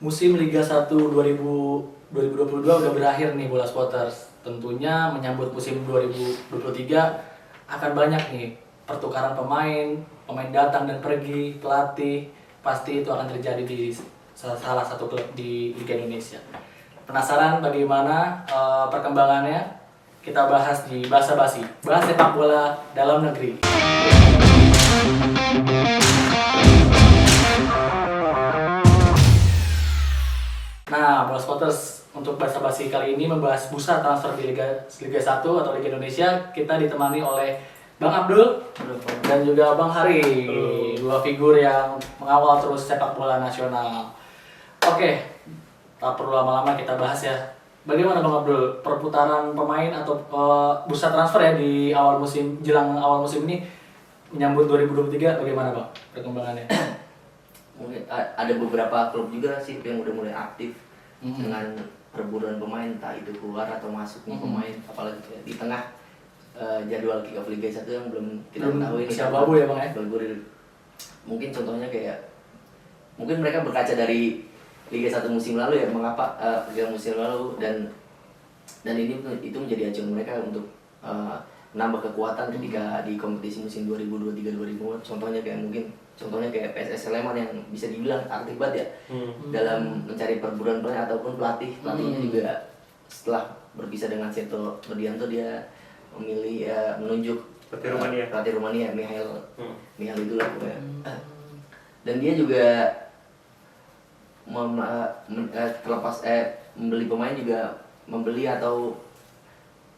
Musim Liga 1 2022 udah berakhir nih Bola Spotters. Tentunya menyambut musim 2023 akan banyak nih pertukaran pemain, pemain datang dan pergi, pelatih. Pasti itu akan terjadi di salah satu klub di Liga Indonesia. Penasaran bagaimana perkembangannya? Kita bahas di Basa Basi, bahas sepak bola dalam negeri. Nah, Bola Spotters, untuk Basa Basi kali ini membahas bursa transfer di Liga 1 atau Liga Indonesia. Kita ditemani oleh Bang Abdul dan juga Bang Hari, dua figur yang mengawal terus sepak bola nasional. Oke, tak perlu lama-lama kita bahas ya. Bagaimana Bang Abdul, perputaran pemain atau bursa transfer ya di awal musim, jelang awal musim ini menyambut 2023, bagaimana Bang perkembangannya? Mungkin ada beberapa klub juga sih yang udah mulai aktif dengan perburuan pemain, entah itu keluar atau masuknya pemain, apalagi di tengah jadwal kick-off Liga 1 yang belum kita ketahui ini siapa ya Bang ya? Mungkin contohnya kayak mungkin mereka berkaca dari Liga 1 musim lalu ya, mengapa Liga musim lalu dan ini itu menjadi acuan mereka untuk menambah kekuatan ketika di kompetisi musim 2023-2024. Contohnya kayak PSS Sleman yang bisa dibilang aktif banget ya dalam mencari perburuan pemain ataupun pelatihnya juga setelah berpisah dengan Seto Berdianto dia memilih menunjuk pelatih Rumania Mihail itu lah pokoknya. Dan dia juga terlepas membeli pemain juga membeli atau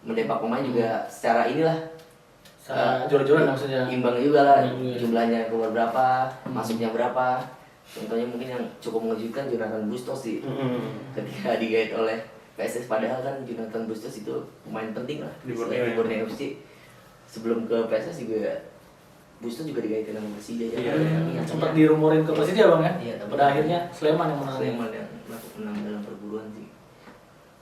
mendepak pemain juga secara inilah Jor-joran maksudnya. Imbang juga lah, jumlahnya keluar berapa, masuknya berapa. Contohnya mungkin yang cukup mengejutkan Jonathan Bustos sih, ketika digait oleh PSS. Padahal kan Jonathan Bustos itu pemain penting lah di Borneo FC. Sebelum ke PSS juga Bustos juga digaitkan sama Persija. Sempat dirumorin ke Persija Bang ya? Iya, pada akhirnya Sleman yang menang. Sleman yang menang dalam perburuan sih.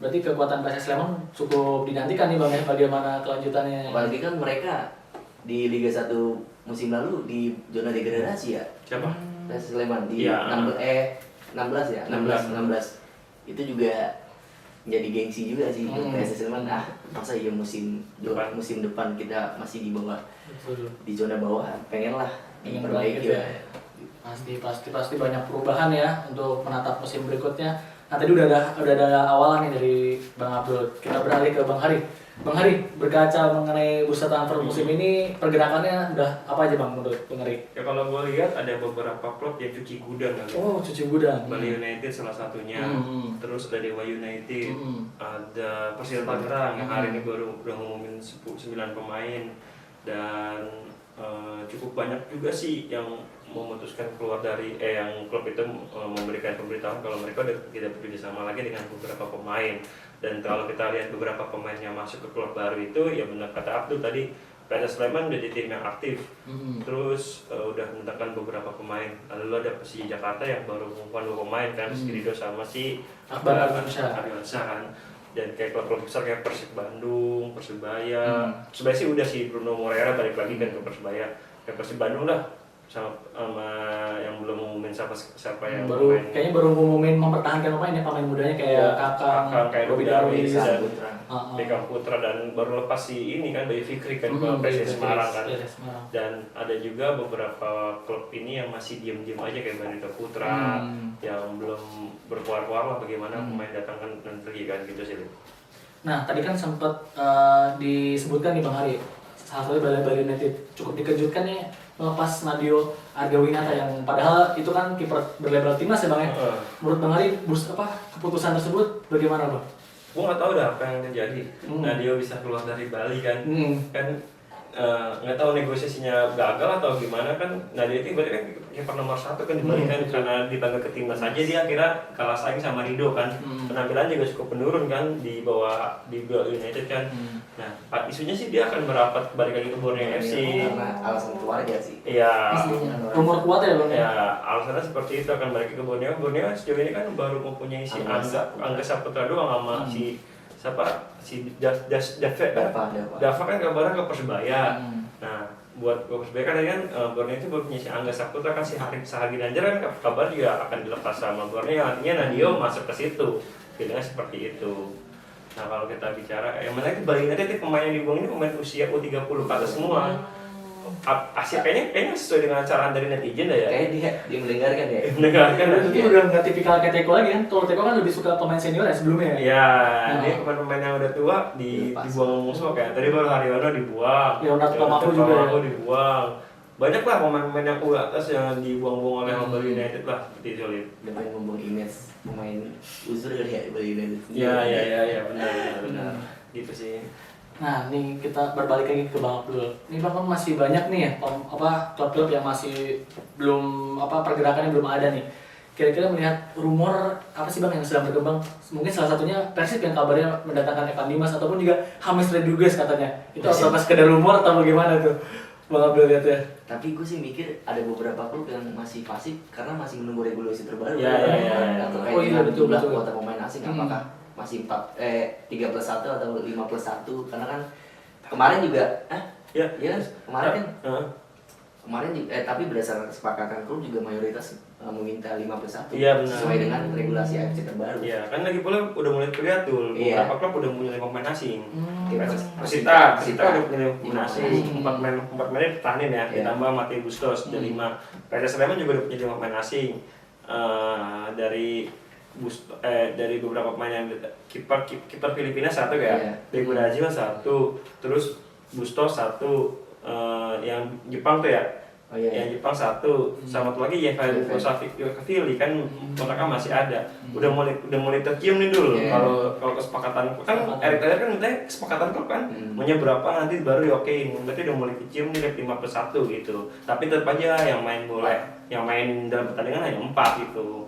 Berarti kekuatan PSS Sleman cukup dinantikan nih Bang ya, bagaimana kelanjutannya? Apalagi kan mereka di Liga 1 musim lalu di zona degradasi ya. Siapa? PSS Sleman di 16 ya, 16. Itu juga jadi gengsi juga sih PSS Sleman. Masa ya musim depan kita masih di bawah. Betul. Di zona bawah, pengen perbaiki ya. Pasti banyak perubahan ya untuk menatap musim berikutnya. Nah, tadi udah ada awalan nih dari Bang Abdul. Kita beralih ke Bang Hari. Bang Hari, berkaca mengenai bursa transfer musim ini, pergerakannya udah apa aja Bang menurut Bang Hari? Ya kalau gue lihat ada beberapa klub yang cuci gudang kali. Oh, cuci gudang. Bali United salah satunya. Terus ada Dewa United, ada Persita Tangerang yang hari ini udah ngumumin 9 pemain, dan cukup banyak juga sih yang memutuskan keluar dari yang klub itu memberikan pemberitahuan kalau mereka udah tidak bekerja sama lagi dengan beberapa pemain. Dan kalau kita lihat beberapa pemain yang masuk ke klub baru itu, ya benar kata Abdul tadi, PSS Sleman jadi tim yang aktif. Terus udah mendatangkan beberapa pemain. Lalu ada Persija Jakarta yang baru mengumumkan 2 pemain kan, Skrido sama si Akbar Ardiansyah kan. Dan kayak klub-klub besar kayak Persib Bandung, Persebaya. Persebaya sih udah si Bruno Moreira balik lagi kan ke Persebaya. Kayak Persib Bandung lah sama yang belum ngumumin siapa yang kayaknya baru ngumumin mempertahankan pemain mudanya kayak Kakang, kayak Robi Darwis dan Bekam Putra, dan baru lepas si ini kan Bayu Fikri kan ke PSS Semarang kan. Dan ada juga beberapa klub ini yang masih diam-diam aja kayak Barito Putra yang belum berkuar-kuar lah bagaimana pemain datang kan dan pergi kan gitu sih. Nah, tadi kan sempat disebutkan nih Bang Hari, salah satu Bali United cukup dikejutkan ya melepas Nadio Argawinata yang padahal itu kan kiper berlabel timnas ya Bang ya. Menurut Bang Hari, keputusan tersebut bagaimana Bang? Gue nggak tahu dah apa yang terjadi. Nadio bisa keluar dari Bali kan, nggak tahu negosiasinya gagal atau gimana kan. Nadio itu berarti kan kiper nomor 1 kan di Bali kan, karena dipanggil ke timnas aja dia akhirnya kalah saing sama Rido kan. Penampilan juga cukup menurun kan di bawah United kan. Nah, isunya sih dia akan merapat balik lagi ke Borneo FC karena alasan keluarga sih. Iya. Rumor kuat ya Bang? Ya, alasannya seperti itu, akan balik ke Borneo. Borneo sejauh ini kan baru mempunyai si Angga Saputra doang sama si Dava kan kabarnya ke Persebaya. Nah, buat Persebaya kan Borneo itu baru punya si Angga Saputra kan, si Sahagi Nanjar kan kabar juga akan dilepas sama Borneo, artinya Nadio masuk ke situ, feelingnya seperti itu. Nah kalau kita bicara yang mana itu Bali United pemain yang dibuang ini pemain usia U30 ke atas semua. Asia kayaknya sesuai dengan acaraan dari netizen dah ya. Kayaknya dia mendengarkan ya. Mendengarkan. Itu udah nggak tipikal kayak Teko lagi kan. Kalau Teko kan lebih suka pemain senior ya sebelumnya. Iya, ini pemain-pemain yang udah tua dibuang semua kayak tadi baru Haryono dibuang. Leonardo Pamaku juga ya. Dibuang. Banyak lah pemain-pemain yang atas yang dibuang-buang oleh Bali United lah seperti itu. Dia pengen membuang image pemain uzur kali ya Bali United. Iya benar. Gitu sih. Nah, nih kita berbalik lagi ke Bang Abdul. Nih Bang kan masih banyak nih ya, klub-klub yang masih belum pergerakannya belum ada nih. Kira-kira melihat rumor apa sih Bang yang sedang berkembang? Mungkin salah satunya Persib yang kabarnya mendatangkan Evan Dimas ataupun juga James Rodriguez katanya. Itu apa sekedar rumor atau bagaimana tuh? Bang Abdul lihat ya. Tapi gue sih mikir ada beberapa klub yang masih pasif karena masih menunggu regulasi terbaru. Iya. Terkait dengan jumlah kuota pemain asing apakah masih 3+1 atau 5+1 karena kan kemarin juga kemarin juga, tapi berdasarkan kesepakatan klub juga mayoritas meminta 5+1 sesuai dengan regulasi AFC terbaru. Iya, kan lagi pula udah mulai terlihat tuh beberapa klub udah punya 5 pemain asing. Persita udah punya 5 pemain asing, 4 pemain pertahanin ya, ditambah Mati Bustos ada 5. PSS Sleman juga udah punya 5 pemain asing. Dari beberapa pemain yang kiper Filipina 1 kayak Bego Dajil 1, terus Bustos 1, yang Jepang tuh ya. Yang Jepang 1, sama satu lagi Yevgeny kan kontraknya masih ada. Udah mulai tercium nih dulu. Kalau kesepakatan kan Erik Thohir kan mintanya kesepakatan klub kan. Maunya berapa nanti baru oke. Berarti udah mulai tercium nih 5+1 gitu. Tapi tetap aja yang main dalam pertandingan hanya 4 gitu.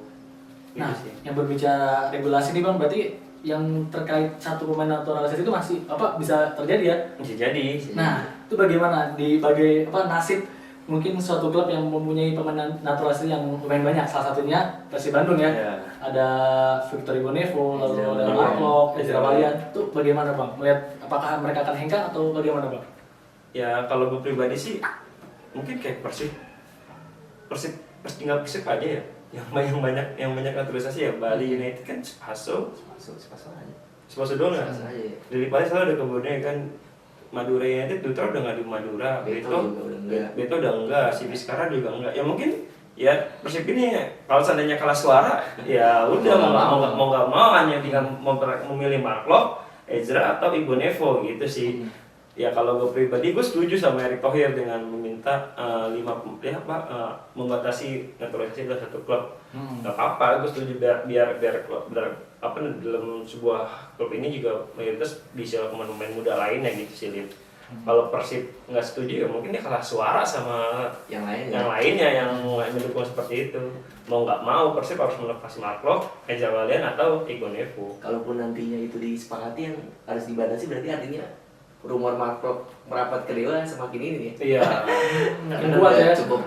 Nah, yang berbicara regulasi nih Bang, berarti yang terkait satu pemain naturalisasi itu masih bisa terjadi ya? Bisa jadi. Nah, itu bagaimana nasib mungkin suatu klub yang mempunyai pemain naturalisasi yang lumayan banyak, salah satunya Persib Bandung ya. Ada Victor Ibonevo, lalu ada Marklock, Ezra Walian. Itu bagaimana Bang? Melihat apakah mereka akan hengkang atau bagaimana Bang? Ya kalau gue pribadi sih mungkin kayak Persib tinggal Persib aja ya. Yang banyak naturalisasi ya Bali United kan Spaso doang ya. Dari Bali selalu ada kebunnya kan. Madura United Dutra udah nggak di Madura, Beto udah enggak, si Vizcara juga enggak. Ya mungkin ya Persib ini kalau seandainya kalah suara ya udah mau nggak mau hanya tinggal memilih Marklock, Ezra atau Ibonevo gitu sih. Ya kalau gue pribadi gue setuju sama Erik Thohir dengan meminta membatasi naturalisasi dalam satu klub. Gak apa-apa, gue setuju biar dalam sebuah klub ini juga mayoritas bisa pemain-pemain muda lainnya gitu sih Lip. Kalau Persib nggak setuju ya mungkin dia kalah suara sama yang lainnya yang mendukung seperti itu. Mau nggak mau Persib harus melepasi Marklock, Ezra Walian atau Ibonevo. Kalaupun nantinya itu disepakati yang harus dibatasi berarti artinya rumor Marklock merapat ke Dewa semakin ini nih. Iya. Karena udah cukup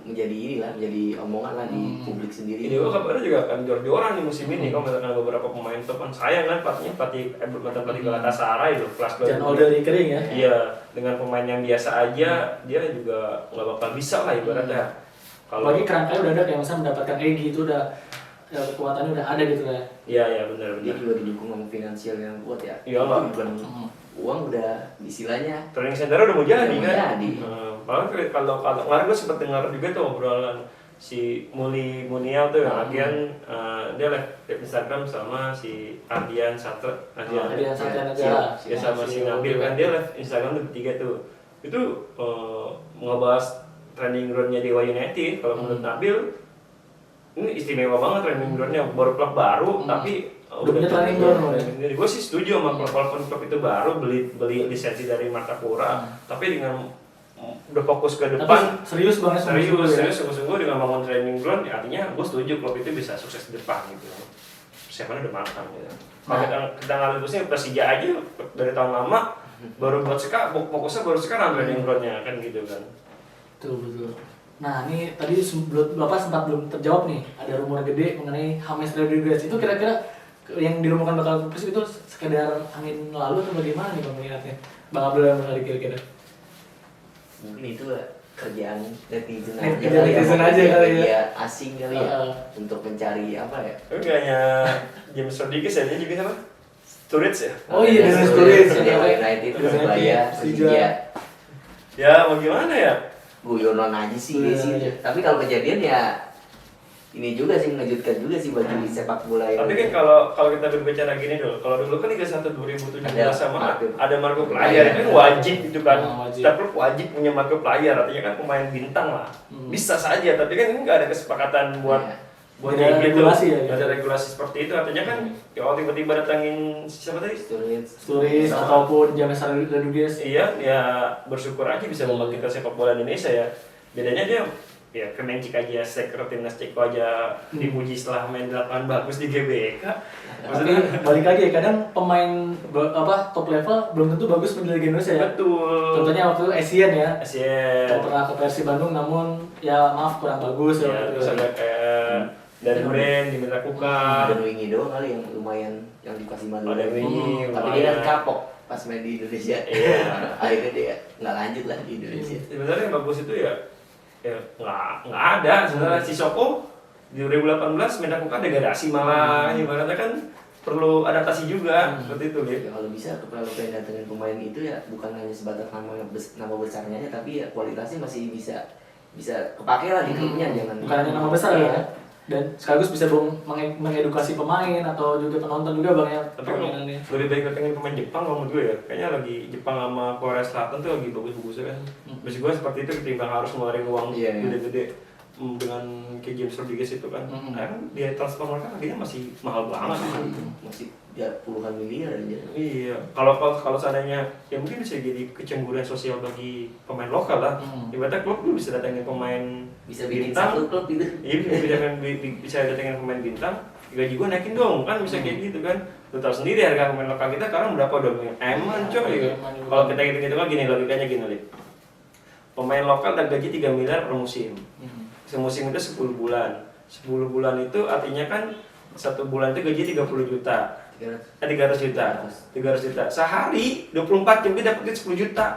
menjadi omongan lah di publik sendiri. Dewa kabarnya juga akan jor-joran di musim ini. Kalau misalkan beberapa pemain top kan sayang kan pelatih Galatasaray itu kelas baru. Jangan order di kering ya. Iya, dengan pemain yang biasa aja dia juga nggak bakal bisa lah ibaratnya. Kalau lagi kerangkanya udah ada kayak misalnya mendapatkan Egy itu udah kekuatannya udah ada gitu ya. Iya benar. Dia juga didukung sama finansial yang kuat ya. Iya lah. Uang udah istilahnya. Training center udah mau jadi kan. Jadi. Kalau kemarin gue sempat dengar juga tuh obrolan si Munial tuh yang Ardian dia live Instagram sama si Ardian Satria Negara. Ya sama si Nabil kan dia live Instagram tuh bertiga tuh. Itu ngebahas training ground-nya Dewa United. Kalau menurut Nabil ini istimewa banget training ground-nya, baru klub baru tapi udah punya training ground. Gue sih setuju sama walaupun klub itu baru beli lisensi dari Martapura, tapi dengan udah fokus ke depan. Tapi serius banget sungguh-sungguh dengan bangun training ground, ya artinya gue setuju klub itu bisa sukses di depan gitu. Persiapannya udah matang gitu. Kalau kita ngalikusnya Persija aja dari tahun lama baru buat fokusnya baru sekarang training groundnya kan gitu kan. Betul. Nah ini tadi Bapak sempat belum terjawab nih, ada rumor gede mengenai James Rodriguez. Itu kira-kira yang dirumorkan bakal Persib itu sekedar angin lalu atau bagaimana nih Bang melihatnya? Bang Abdul yang kira-kira? mungkin itu kerjaan netizen Netizen aja kali ya. Media asing kali ya untuk mencari apa ya. Tapi nggak hanya James Rodriguez ya, dia juga siapa? Sturridge ya? Oh iya, Dennis Sturridge. Dewa United, Persebaya, Persija. Ya mau gimana ya? Guyonan aja sih dia sih. Tapi kalau kejadian ya ini juga sih mengejutkan juga sih bagi sepak bola ini. Tapi kan kalau kita berbicara gini dulu, kalau dulu kan Liga 1 2017 sama ada marco player kan wajib gitu kan. Setiap klub wajib punya marco player, artinya kan pemain bintang lah. Bisa saja, tapi kan ini nggak ada kesepakatan buat ada regulasi ya. Ada regulasi seperti itu, artinya kan kalau tiba-tiba datangin siapa tadi? Sturridge ataupun James Rodriguez. Iya, ya bersyukur aja bisa membangkitkan sepak bola Indonesia ya. Bedanya dia ya Kemencik aja, striker timnas Ceko aja dipuji setelah main di lapangan bagus di GBK. Tapi balik lagi ya, kadang pemain top level belum tentu bagus di Liga Indonesia ya. Betul. Contohnya waktu itu Asian ya. Asian. Pernah ke Persib Bandung namun ya maaf kurang bagus ya. Terus ada kayak dari Brand diminta Kuka. Dan Wingi doang kali yang lumayan yang dikasih malu. Ada Wingi. Tapi dia kan kapok pas main di Indonesia. Iya. Akhirnya dia nggak lanjut lah di Indonesia. Sebenarnya yang bagus itu ya nggak ada sebenarnya. Si Soko di 2018 Mendakuka degradasi malah, ibaratnya kan perlu adaptasi juga seperti itu gitu. Ya, kalau bisa kalau pengen datengin pemain itu ya bukan hanya sebatas nama besarnya tapi ya kualitasnya masih bisa kepake lah di klubnya, jangan bukan hanya nama besar ya. Dan sekaligus bisa mengedukasi pemain atau juga penonton juga Bang ya. Tapi lebih baik datengin pemain Jepang kalau menurut gue ya. Kayaknya lagi Jepang sama Korea Selatan tuh lagi bagus-bagusnya kan. Maksud gue seperti itu ketimbang harus ngeluarin uang gede-gede dengan kayak James Rodriguez itu kan. Dia transfer mereka harganya masih mahal banget. Masih ya puluhan miliar aja. Iya, kalau seandainya ya mungkin bisa jadi kecemburuan sosial bagi pemain lokal lah. Ibaratnya klub lu bisa datengin pemain bisa bikin bintang, satu klub gitu. Iya, bisa datengin pemain bintang, gaji gua naikin dong kan, bisa kayak gitu kan. Lu tahu sendiri harga pemain lokal kita sekarang berapa dong? Emang coy. Kalau kita gitu kan gini logikanya gini, pemain lokal dan gaji 3 miliar per musim. Semusim itu 10 bulan. 10 bulan itu artinya kan satu bulan itu gaji 30 juta. 300 juta. Sehari 24 jam dia dapat 10 juta.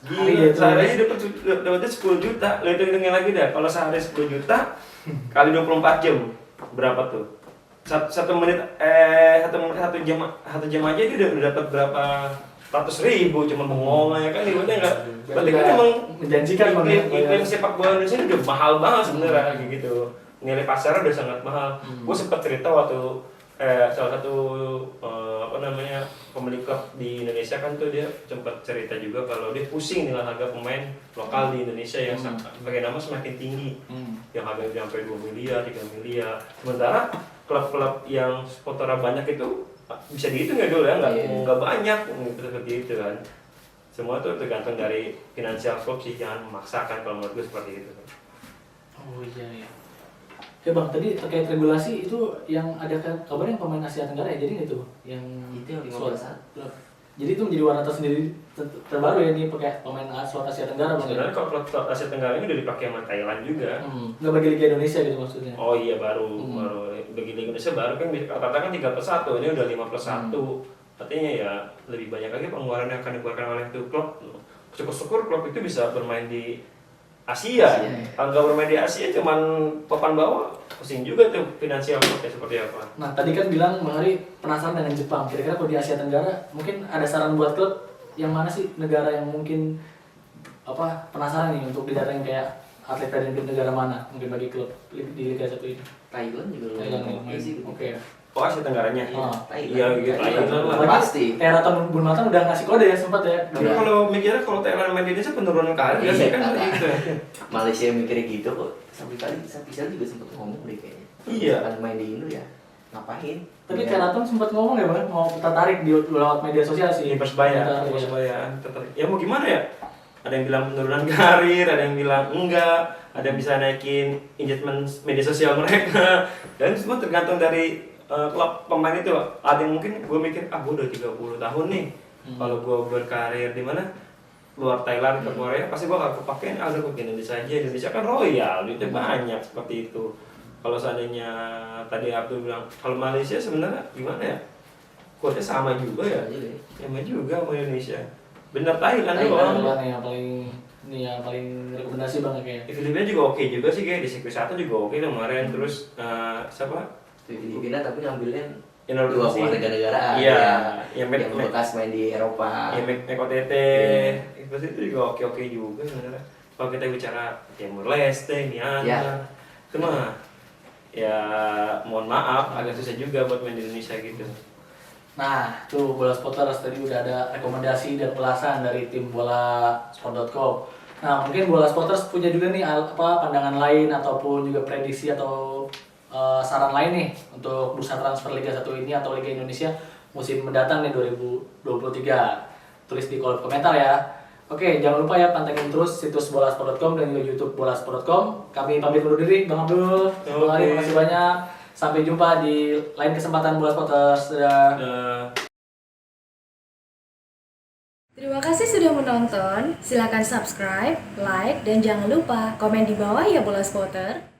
Gila, sehari dapat 10 juta. Lo hitungin lagi dah. Kalau sehari 10 juta kali 24 jam berapa tuh? Satu jam aja dia udah dapat berapa ratus ribu, cuma bengong ya kan, ibaratnya enggak. Berarti kan emang menjanjikan iklim sepak bola Indonesia udah mahal banget sebenarnya gitu. Nilai pasarnya udah sangat mahal. Gue sempat cerita waktu salah satu pemilik klub di Indonesia kan tuh, dia sempat cerita juga kalau dia pusing dengan harga pemain lokal di Indonesia yang sebagai nama semakin tinggi, yang harganya sampai 2 miliar, 3 miliar. Sementara klub-klub yang supporternya banyak itu bisa dihitung ya dulu ya, nggak banyak seperti itu kan. Semua tuh tergantung dari finansial klub sih, jangan memaksakan kalau menurut gue seperti itu. Oh iya. Ya Bang, tadi terkait regulasi itu yang ada kabarnya pemain Asia Tenggara ya, jadi gitu yang itu yang 15 jadi itu menjadi warna tersendiri terbaru ya nih pakai pemain slot Asia Tenggara Bang. Sebenarnya kalau slot Asia Tenggara ini udah dipakai sama Thailand juga. Nggak bagi Liga Indonesia gitu maksudnya. Oh iya, baru bagi Liga Indonesia baru kan rata-rata kan 3+1, ini udah 5+1. Artinya ya lebih banyak lagi pengeluaran yang akan dikeluarkan oleh itu klub. Syukur-syukur klub itu bisa bermain di Asia. Kalau nggak bermain di Asia cuman papan bawah, pusing juga tuh finansial klubnya seperti apa. Nah tadi kan bilang Bang Hari penasaran dengan Jepang. Kira-kira kalau di Asia Tenggara mungkin ada saran buat klub yang mana sih negara yang mungkin penasaran nih untuk didatangin kayak atlet dari negara mana mungkin bagi klub di Liga 1 ini? Thailand juga lumayan sih. Oke. Oh, Asia Tenggaranya? Iya, gitu. Thailand lah. Pasti. Kayak Raton Bunmatan udah ngasih kode ya sempat ya. Tapi kalau mikirnya kalau Thailand main di Indonesia penurunan karir sih kan gitu. Malaysia mikirnya gitu kok. Sampai Pisah juga sempat ngomong deh kayaknya. Iya. Akan main di Indo ya. Ngapain? Tapi kayak Raton sempat ngomong ya Bang, mau tertarik di lewat media sosial sih. Di Persebaya. Tertarik. Ya mau gimana ya? Ada yang bilang penurunan karir, ada yang bilang enggak, ada yang bisa naikin engagement media sosial mereka. Dan semua tergantung dari klub pemain itu. Ada yang mungkin gue mikir, gue udah 30 tahun nih, kalau gue berkarir di mana luar Thailand ke Korea pasti gue gak kepakein, udah gue ke Indonesia aja. Indonesia kan royal, duitnya banyak seperti itu. Kalau seandainya tadi Abdul bilang kalau Malaysia sebenarnya gimana ya, kuotanya sama juga ya, sama juga sama Indonesia. Bener Thailand doang. Thailand yang paling ini yang paling rekomendasi banget kayaknya. Filipina juga oke juga sih kayak di sirkuit 1 juga oke kemarin. Terus siapa? Filipina tapi ngambilnya Yang dua warga-negaraan Iya, yang yang bekas main di Eropa. Ya, McOTT, itu juga oke-oke juga sebenarnya. Kalau kita bicara Timur Leste, Myanmar, Ya. itu mah ya mohon maaf agak susah juga buat main di Indonesia gitu. Nah, tuh Bola Spotters tadi udah ada rekomendasi dan ulasan dari tim bolasport.com. Nah, mungkin Bola Spotters punya juga nih pandangan lain ataupun juga prediksi atau saran lain nih untuk bursa transfer Liga 1 ini atau Liga Indonesia musim mendatang nih 2023. Tulis di kolom komentar ya. Oke, jangan lupa ya pantengin terus situs bolasport.com dan juga YouTube bolasport.com. Kami pamit undur diri, Bang Abdul. Bang Ari, terima kasih banyak. Sampai jumpa di lain kesempatan Bola Spotters. Dadah. Terima kasih sudah menonton. Silakan subscribe, like, dan jangan lupa komen di bawah ya Bola Spotter.